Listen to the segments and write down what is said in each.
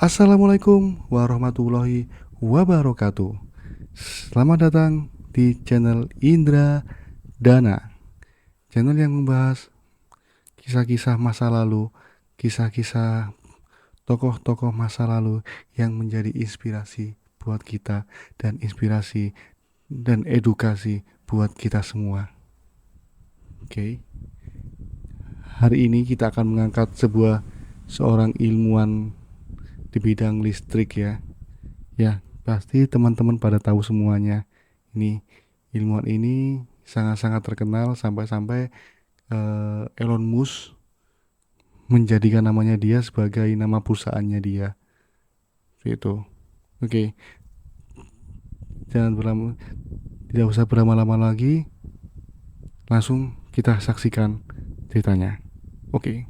Assalamualaikum warahmatullahi wabarakatuh. Selamat datang di channel Indra Dana, channel yang membahas kisah-kisah masa lalu, kisah-kisah tokoh-tokoh masa lalu yang menjadi inspirasi buat kita dan inspirasi dan edukasi buat kita semua. Oke. Hari ini kita akan mengangkat seorang ilmuwan di bidang listrik ya. Ya, pasti teman-teman pada tahu semuanya. Ini ilmuwan ini sangat-sangat terkenal sampai-sampai Elon Musk menjadikan namanya dia sebagai nama perusahaannya dia. Itu. Oke, jangan berlama, tidak usah berlama-lama lagi. Langsung kita saksikan ceritanya. Oke.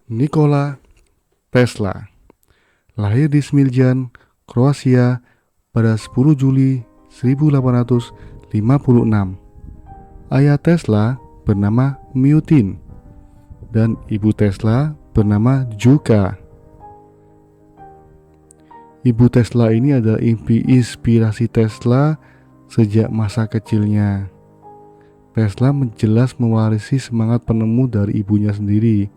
Nikola Tesla lahir di Smiljan, Kroasia pada 10 Juli 1856. Ayah Tesla bernama Miutin dan ibu Tesla bernama Juka. Ibu Tesla ini adalah inspirasi Tesla sejak masa kecilnya. Tesla jelas mewarisi semangat penemu dari ibunya sendiri.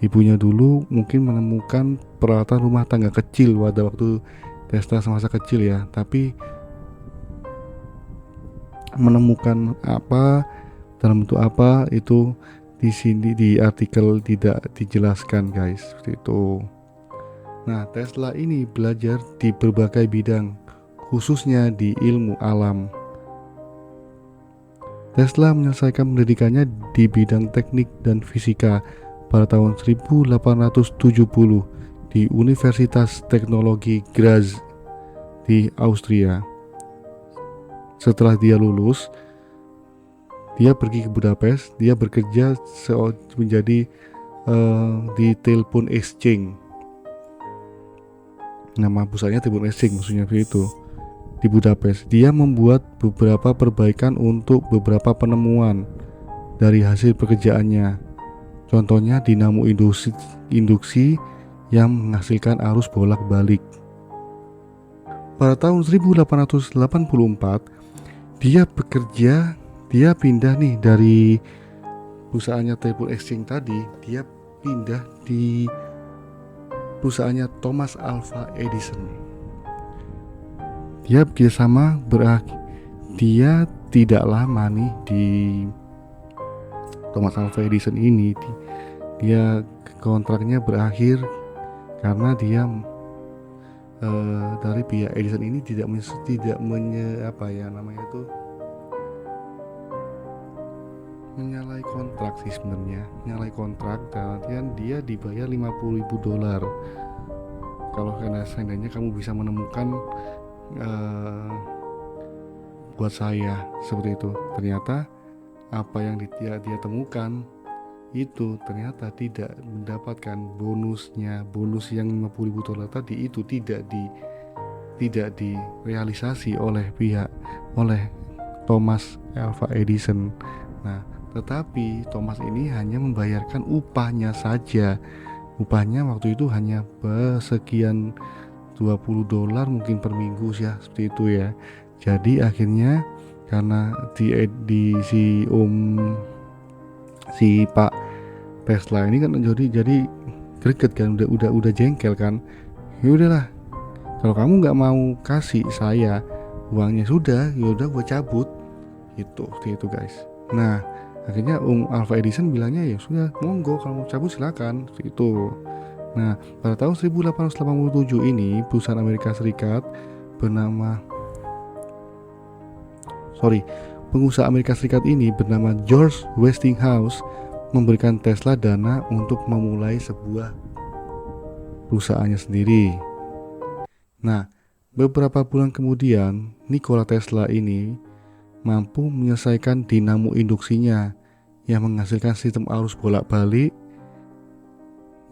Ibunya dulu mungkin menemukan peralatan rumah tangga kecil pada waktu Tesla semasa kecil ya, tapi menemukan apa dalam bentuk apa itu di sini di artikel tidak dijelaskan guys, seperti itu. Nah, Tesla ini belajar di berbagai bidang, khususnya di ilmu alam. Tesla menyelesaikan pendidikannya di bidang teknik dan fisika pada tahun 1870 di Universitas Teknologi Graz di Austria. Setelah dia lulus, dia pergi ke Budapest. Dia bekerja menjadi di Telepon Exchange. Nama perusahaannya Telepon Exchange, maksudnya itu di Budapest. Dia membuat beberapa perbaikan untuk beberapa penemuan dari hasil pekerjaannya. Contohnya dinamo induksi yang menghasilkan arus bolak-balik. Pada tahun 1884, dia pindah nih dari perusahaannya Telepon Exchange tadi, dia pindah di perusahaannya Thomas Alva Edison. Dia bekerjasama dia tidak lama nih di Thomas Alva Edison ini. Dia kontraknya berakhir karena dia dari pihak Edison ini tidak menyalahi kontrak sih sebenarnya. Menyalahi kontrak dan dia dibayar $50.000 kalau seandainya kamu bisa menemukan buat saya, seperti itu. Ternyata apa yang dia temukan itu ternyata tidak mendapatkan bonusnya. Bonus yang $50.000 tadi itu tidak direalisasi oleh Thomas Alva Edison. Nah, tetapi Thomas ini hanya membayarkan upahnya saja. Upahnya waktu itu hanya sekian $20 mungkin per minggu ya, seperti itu ya. Jadi akhirnya karena si Pak Tesla ini kan jadi greget kan, udah jengkel kan. Ya udahlah, kalau kamu nggak mau kasih saya uangnya, yaudah gue cabut gitu, seperti itu guys. Nah, akhirnya Alva Edison bilangnya ya sudah, monggo kalau mau cabut silakan, seperti itu. Nah, pada tahun 1887 ini perusahaan Amerika Serikat pengusaha Amerika Serikat ini bernama George Westinghouse memberikan Tesla dana untuk memulai sebuah perusahaannya sendiri. Nah, beberapa bulan kemudian Nikola Tesla ini mampu menyelesaikan dinamo induksinya yang menghasilkan sistem arus bolak-balik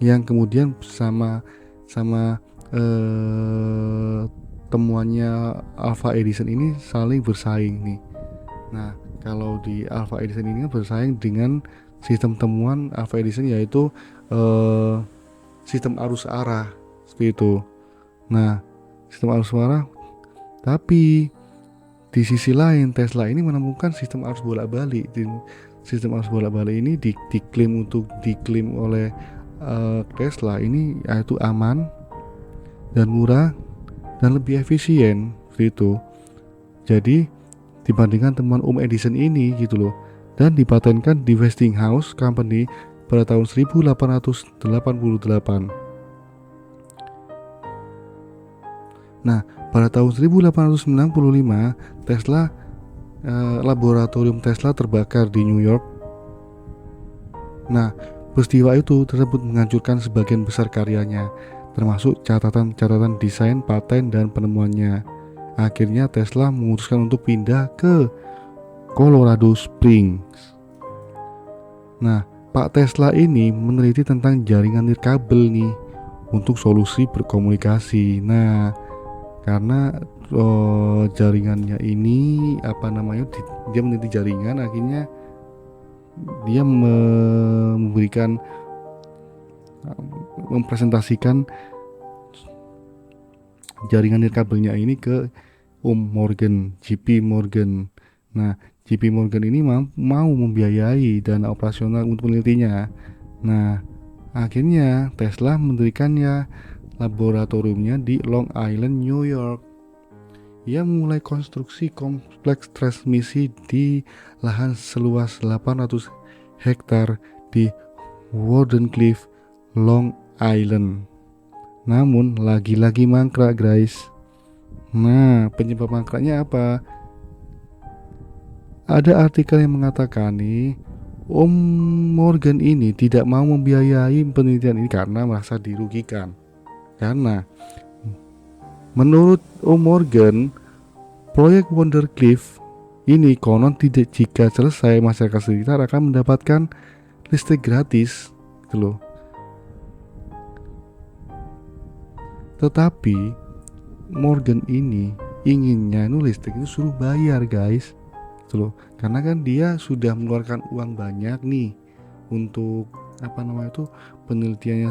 yang kemudian sama temuannya Alpha Edison ini saling bersaing nih. Nah, kalau di Alpha Edison ini bersaing dengan sistem temuan Alpha Edison, yaitu sistem arus arah seperti itu. Nah, sistem arus arah, tapi di sisi lain Tesla ini menemukan sistem arus bolak-balik. Sistem arus bolak-balik ini diklaim oleh Tesla ini yaitu aman dan murah dan lebih efisien seperti itu. Jadi dibandingkan temuan Edison ini gitu loh, dan dipatenkan di Westinghouse Company pada tahun 1888. Nah, pada tahun 1895 Tesla laboratorium Tesla terbakar di New York. Nah, peristiwa itu tersebut menghancurkan sebagian besar karyanya, termasuk catatan desain, paten, dan penemuannya. Akhirnya Tesla memutuskan untuk pindah ke Colorado Springs. Nah, Pak Tesla ini meneliti tentang jaringan nirkabel nih untuk solusi berkomunikasi. Nah, karena jaringannya ini dia meneliti jaringan, akhirnya dia mempresentasikan jaringan nirkabelnya ini ke JP Morgan. Nah, JP Morgan ini mau membiayai dana operasional untuk penelitinya. Nah, akhirnya Tesla mendirikannya laboratoriumnya di Long Island, New York. Ia mulai konstruksi kompleks transmisi di lahan seluas 800 hektar di Wardenclyffe, Long Island. Namun lagi-lagi mangkrak, guys. Nah, penyebab mangkraknya apa? Ada artikel yang mengatakan nih, Om Morgan ini tidak mau membiayai penelitian ini karena merasa dirugikan. Karena menurut Om Morgan, proyek Wardenclyffe ini konon tidak, jika selesai masyarakat sekitar akan mendapatkan listrik gratis gitu loh. Tetapi Morgan ini inginnya listrik itu suruh bayar, guys, gitu loh. Karena kan dia sudah mengeluarkan uang banyak nih untuk penelitiannya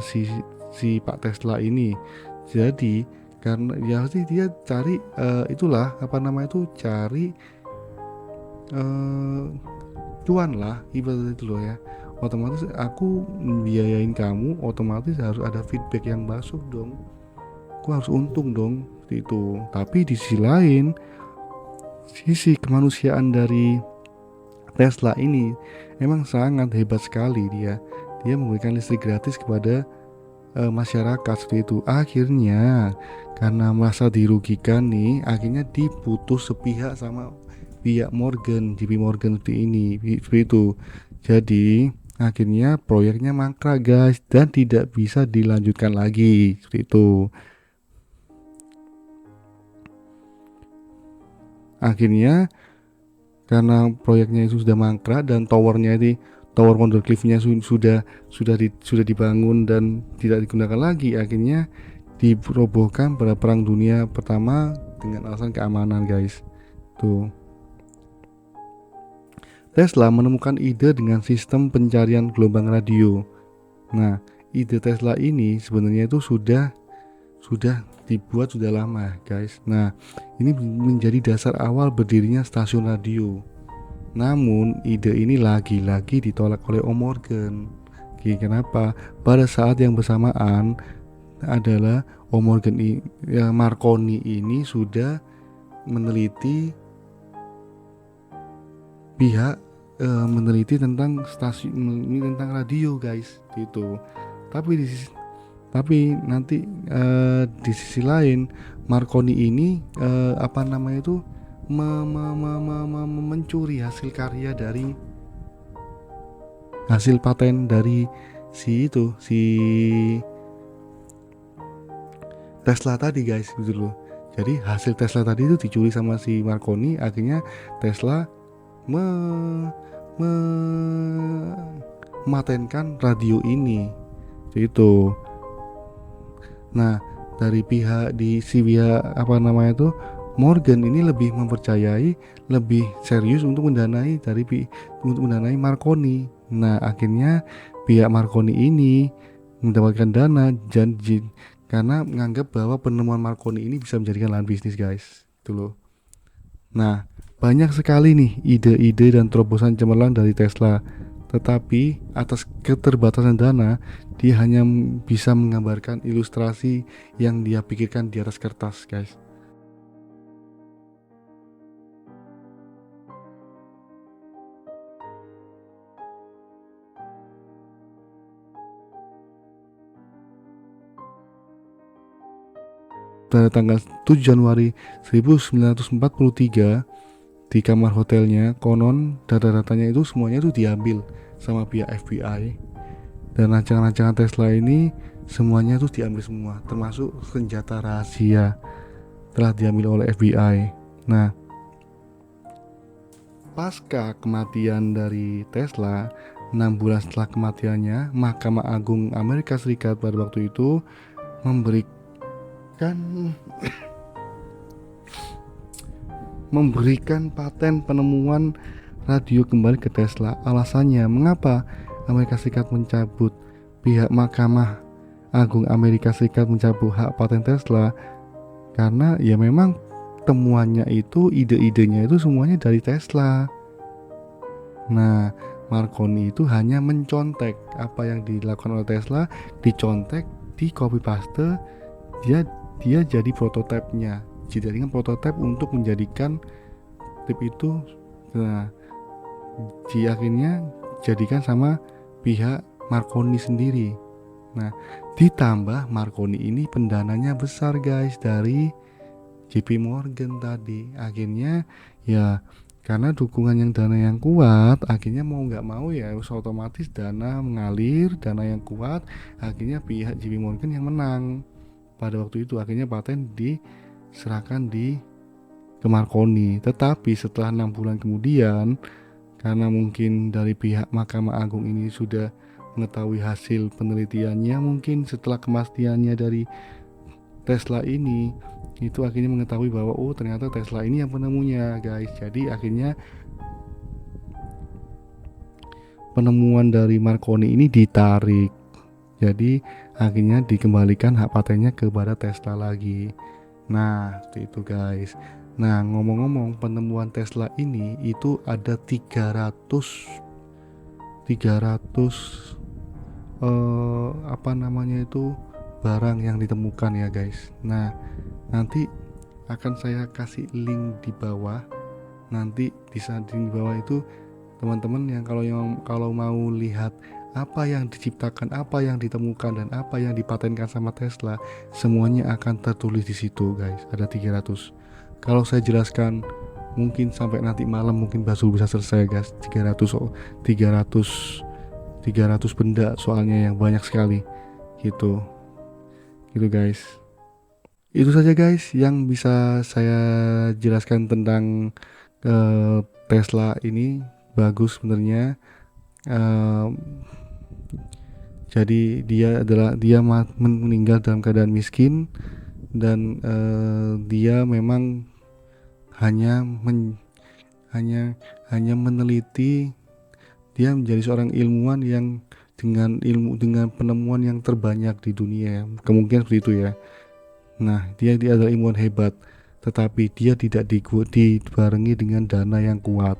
si Pak Tesla ini. Jadi karena ya sih dia cari cari cuan lah, ibarat itu loh ya. Otomatis aku membiayain kamu, otomatis harus ada feedback yang masuk dong. Aku harus untung dong itu. Tapi di sisi lain, sisi kemanusiaan dari Tesla ini emang sangat hebat sekali. Dia memberikan listrik gratis kepada masyarakat seperti itu. Akhirnya karena merasa dirugikan nih, akhirnya diputus sepihak sama pihak JP Morgan seperti itu. Jadi akhirnya proyeknya mangkrak, guys, dan tidak bisa dilanjutkan lagi seperti itu. Akhirnya karena proyeknya itu sudah mangkrak dan tower Wardenclyffe-nya sudah dibangun dan tidak digunakan lagi, akhirnya dirobohkan pada Perang Dunia Pertama dengan alasan keamanan, guys. Tuh. Tesla menemukan ide dengan sistem pencarian gelombang radio. Nah, ide Tesla ini sebenarnya itu sudah dibuat sudah lama, guys. Nah, ini menjadi dasar awal berdirinya stasiun radio. Namun ide ini lagi-lagi ditolak oleh Om Morgan. Kenapa? Pada saat yang bersamaan adalah Om Morgan Marconi ini sudah meneliti tentang stasiun ini, tentang radio, guys, gitu. Tapi nanti di sisi lain Marconi ini mencuri hasil karya dari hasil paten dari si Tesla tadi, guys, gitu loh. Jadi hasil Tesla tadi itu dicuri sama si Marconi. Akhirnya Tesla mematenkan radio ini itu. Nah, dari pihak di si pihak apa namanya itu Morgan ini lebih mempercayai, lebih serius untuk mendanai Marconi. Nah, akhirnya pihak Marconi ini mendapatkan dana janji karena menganggap bahwa penemuan Marconi ini bisa menjadikan lahan bisnis, guys. Itu loh. Nah, banyak sekali nih ide-ide dan terobosan cemerlang dari Tesla. Tetapi atas keterbatasan dana, dia hanya bisa menggambarkan ilustrasi yang dia pikirkan di atas kertas, guys. Pada tanggal 7 Januari 1943 di kamar hotelnya, konon data-datanya itu semuanya itu diambil sama pihak FBI, dan rancangan-rancangan Tesla ini semuanya itu diambil semua, termasuk senjata rahasia telah diambil oleh FBI. Nah, pasca kematian dari Tesla, 6 bulan setelah kematiannya, Mahkamah Agung Amerika Serikat pada waktu itu memberikan paten penemuan radio kembali ke Tesla. Alasannya, mengapa Amerika Serikat mencabut pihak Mahkamah Agung Amerika Serikat mencabut hak paten Tesla? Karena ya memang temuannya itu, ide-idenya itu semuanya dari Tesla. Nah, Marconi itu hanya mencontek apa yang dilakukan oleh Tesla, dicontek, di copy paste, dia jadi prototipenya, dijadikan prototip untuk menjadikan tip itu. Nah, akhirnya jadikan sama pihak Marconi sendiri. Nah, ditambah Marconi ini pendananya besar, guys, dari JP Morgan tadi. Akhirnya ya karena dukungan yang dana yang kuat, akhirnya mau nggak mau ya otomatis dana mengalir, dana yang kuat, akhirnya pihak JP Morgan yang menang pada waktu itu. Akhirnya paten diserahkan ke Marconi. Tetapi setelah 6 bulan kemudian, karena mungkin dari pihak Mahkamah Agung ini sudah mengetahui hasil penelitiannya, mungkin setelah kematiannya dari Tesla ini, itu akhirnya mengetahui bahwa oh ternyata Tesla ini yang penemunya, guys. Jadi akhirnya penemuan dari Marconi ini ditarik. Jadi akhirnya dikembalikan hak patennya kepada Tesla lagi. Nah, itu guys. Nah, ngomong-ngomong, penemuan Tesla ini itu ada 300 apa namanya itu barang yang ditemukan ya, guys. Nah, nanti akan saya kasih link di bawah. Nanti di bawah itu teman-teman yang kalau mau lihat apa yang diciptakan, apa yang ditemukan, dan apa yang dipatenkan sama Tesla, semuanya akan tertulis di situ, guys. Ada 300. Kalau saya jelaskan mungkin sampai nanti malam mungkin baru bisa selesai, guys. 300 benda soalnya, yang banyak sekali gitu guys. Itu saja, guys, yang bisa saya jelaskan tentang Tesla ini. Bagus sebenarnya. Jadi dia meninggal dalam keadaan miskin, dan dia memang hanya meneliti. Dia menjadi seorang ilmuwan yang dengan penemuan yang terbanyak di dunia, kemungkinan seperti itu ya. Nah, dia adalah ilmuwan hebat, tetapi dia tidak dibarengi dengan dana yang kuat.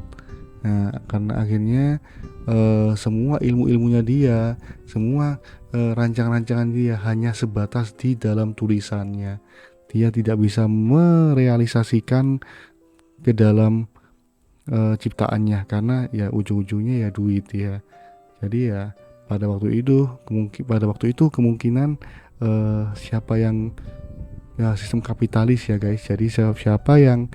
Nah, karena akhirnya semua ilmunya dia, semua rancangan-rancangan dia hanya sebatas di dalam tulisannya. Dia tidak bisa merealisasikan ke dalam ciptaannya, karena ya ujung-ujungnya ya duit ya. Jadi ya pada waktu itu kemungkinan siapa yang sistem kapitalis ya, guys. Jadi siapa yang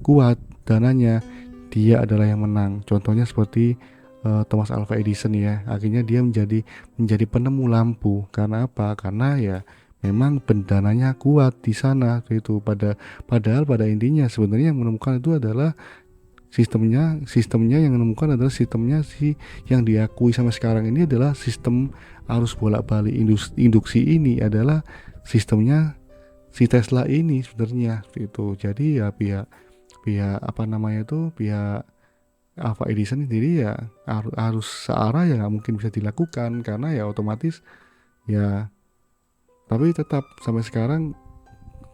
kuat dananya, dia adalah yang menang. Contohnya seperti Thomas Alva Edison ya. Akhirnya dia menjadi penemu lampu. Karena apa? Karena ya memang pendananya kuat di sana itu. Padahal pada intinya sebenarnya yang menemukan itu adalah sistemnya yang menemukan adalah sistemnya yang diakui sampai sekarang ini adalah sistem arus bolak-balik induksi. Ini adalah sistemnya si Tesla ini sebenarnya itu. Jadi ya pihak pihak apa namanya itu pihak Alpha Edison sendiri ya harus searah ya nggak mungkin bisa dilakukan karena ya otomatis ya, tapi tetap sampai sekarang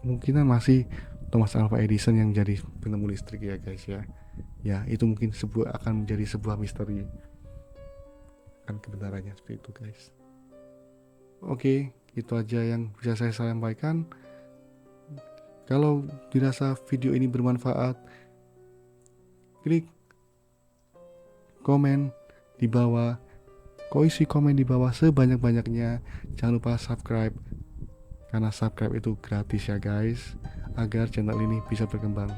kemungkinan masih Thomas Alva Edison yang jadi penemu listrik ya guys ya. Ya itu mungkin akan menjadi sebuah misteri kan kebenarannya seperti itu guys. Oke, itu aja yang bisa saya sampaikan. Kalau dirasa video ini bermanfaat, klik komen di bawah, isi komen di bawah sebanyak-banyaknya. Jangan lupa subscribe, karena subscribe itu gratis ya guys, agar channel ini bisa berkembang.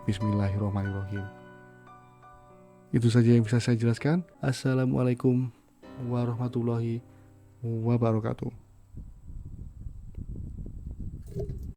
Bismillahirrahmanirrahim. Itu saja yang bisa saya jelaskan. Assalamualaikum warahmatullahi wabarakatuh.